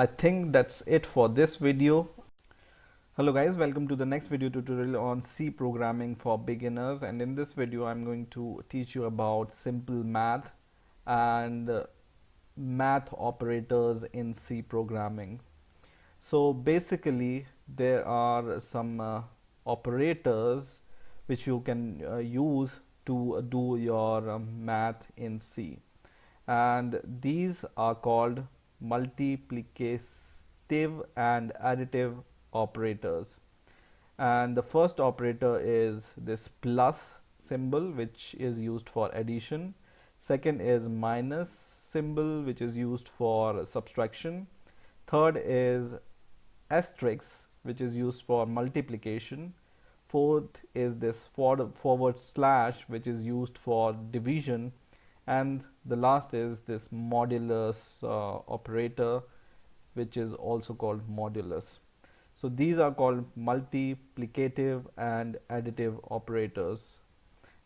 I think that's it for this video. Hello guys, welcome to the next video tutorial on C programming for beginners, and in this video I'm going to teach you about simple math and math operators in C programming. So basically there are some operators which you can use to do your math in C, and these are called multiplicative and additive operators. And the first operator is this plus symbol, which is used for addition. Second is minus symbol, which is used for subtraction. Third is asterisk, which is used for multiplication. Fourth is this forward slash, which is used for division. And the last is this modulus operator, which is also called modulus. So these are called multiplicative and additive operators.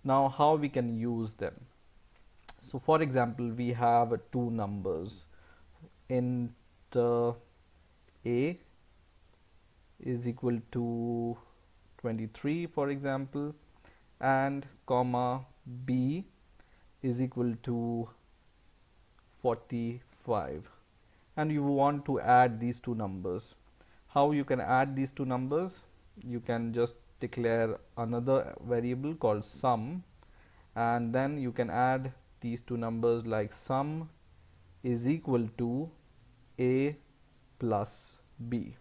Now how we can use them? So for example, we have two numbers. Int a is equal to 23, for example, and comma b is equal to 45, and you want to add these two numbers. How you can add these two numbers? You can just declare another variable called sum, and then you can add these two numbers like sum is equal to a plus b.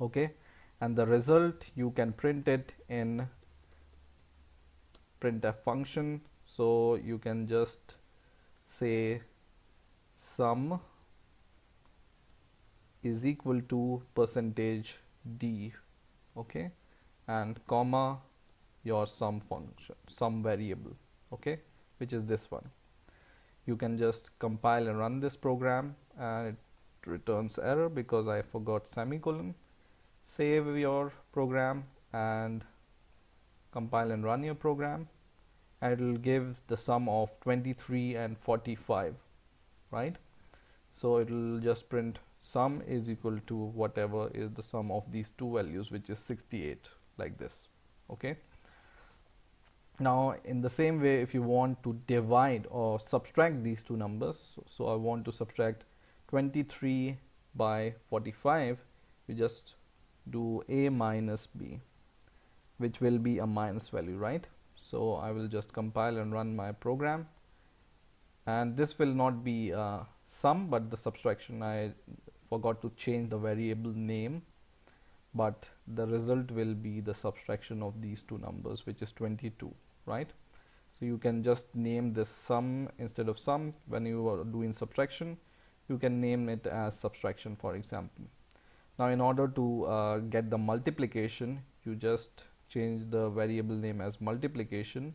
Okay, and the result you can print it in printf function. So you can just say sum is equal to percentage d, okay, and comma your sum function, sum variable, okay, which is this one. You can just compile and run this program, and it returns error because I forgot semicolon. Save your program and compile and run your program, and it will give the sum of 23 and 45, right? So it will just print sum is equal to whatever is the sum of these two values, which is 68, like this. Okay, now in the same way, if you want to divide or subtract these two numbers, so I want to subtract 23 by 45, you just do a minus b, which will be a minus value, right? So I will just compile and run my program, and this will not be sum but the subtraction. I forgot to change the variable name, but the result will be the subtraction of these two numbers, which is 22, right? So you can just name this sum instead of sum. When you are doing subtraction, you can name it as subtraction, for example. Now in order to get the multiplication, you just change the variable name as multiplication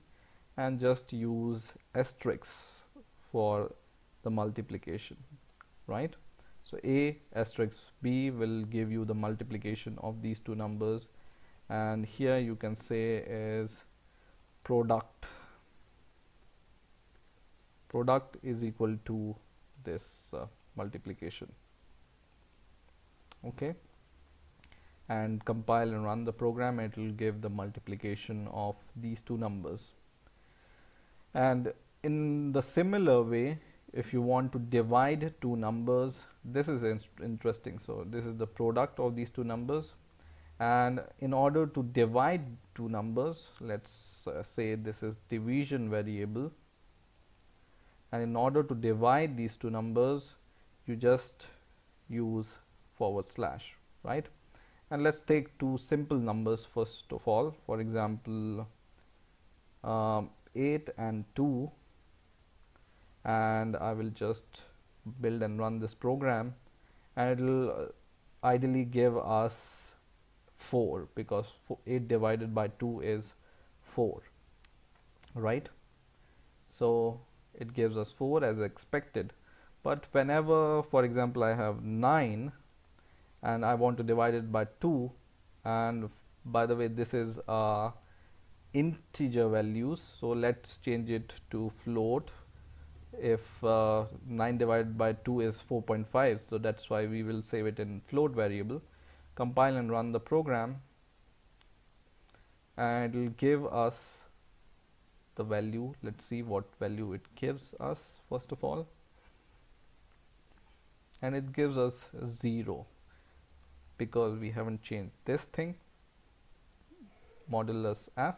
and just use asterisk for the multiplication, right? So a asterisk b will give you the multiplication of these two numbers, and here you can say is product is equal to this multiplication. Okay, and compile and run the program. It will give the multiplication of these two numbers. And in the similar way, if you want to divide two numbers, this is interesting. So this is the product of these two numbers, and in order to divide two numbers, let's say this is division variable, and in order to divide these two numbers, you just use forward slash, right? And let's take two simple numbers first of all. For example, 8 and 2, and I will just build and run this program, and it will ideally give us 4, because 8 divided by 2 is 4, right? So it gives us 4 as expected. But whenever, for example, I have 9 and I want to divide it by 2, and by the way, this is integer values, so let's change it to float. if 9 divided by 2 is 4.5, so that's why we will save it in float variable. Compile and run the program, and it will give us the value. Let's see what value it gives us first of all, and it gives us 0 because we haven't changed this thing, modulus f,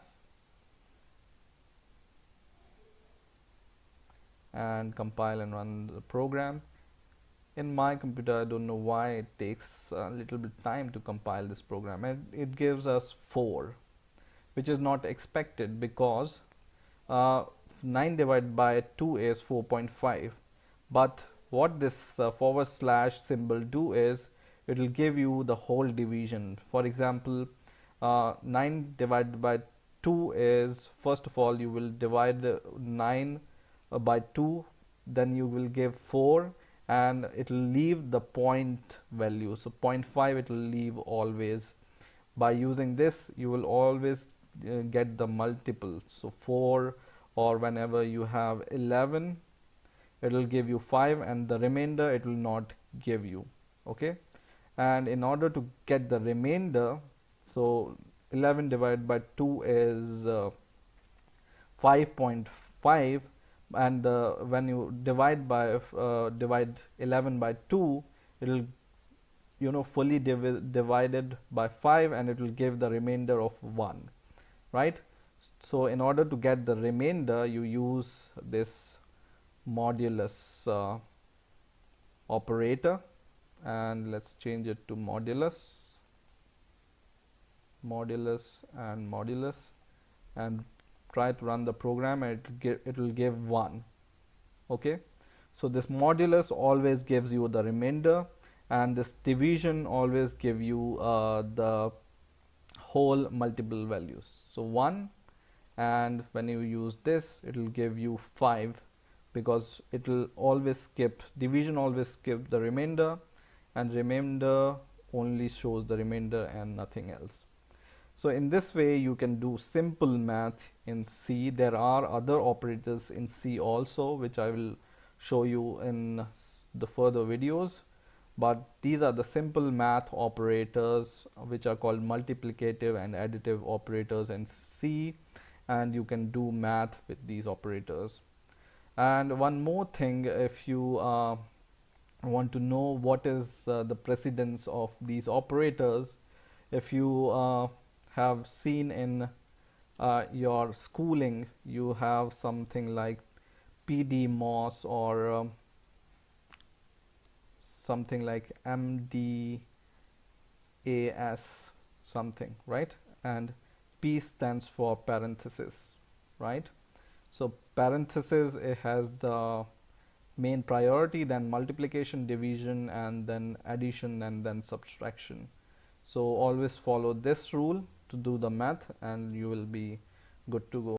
and compile and run the program. In my computer, I don't know why it takes a little bit time to compile this program, and it gives us 4, which is not expected because uh, 9 divided by 2 is 4.5. But what this forward slash symbol do is it will give you the whole division. For example, 9 divided by 2 is, first of all, you will divide 9 by 2, then you will give 4, and it will leave the point value. So 0.5 it will leave always. By using this, you will always get the multiple. So 4, or whenever you have 11, it will give you 5, and the remainder it will not give you. Okay, and in order to get the remainder, so 11 divided by 2 is 5.5, and when you divide 11 by 2, it will fully divided by 5, and it will give the remainder of 1, right? So in order to get the remainder, you use this modulus operator, and let's change it to modulus and modulus, and try to run the program, and it will give 1. Okay, so this modulus always gives you the remainder, and this division always give you the whole multiple values. So 1, and when you use this, it will give you 5, because it will always skip division, always skip the remainder, and remainder only shows the remainder and nothing else. So in this way you can do simple math in C. There are other operators in C also, which I will show you in the further videos, but these are the simple math operators which are called multiplicative and additive operators in C, and you can do math with these operators. And one more thing, if you want to know what is the precedence of these operators, if you have seen in your schooling, you have something like PDMOS, or something like MDAS something, right? And P stands for parenthesis, right? So parenthesis, it has the main priority, then multiplication, division, and then addition, and then subtraction. So always follow this rule to do the math, and you will be good to go.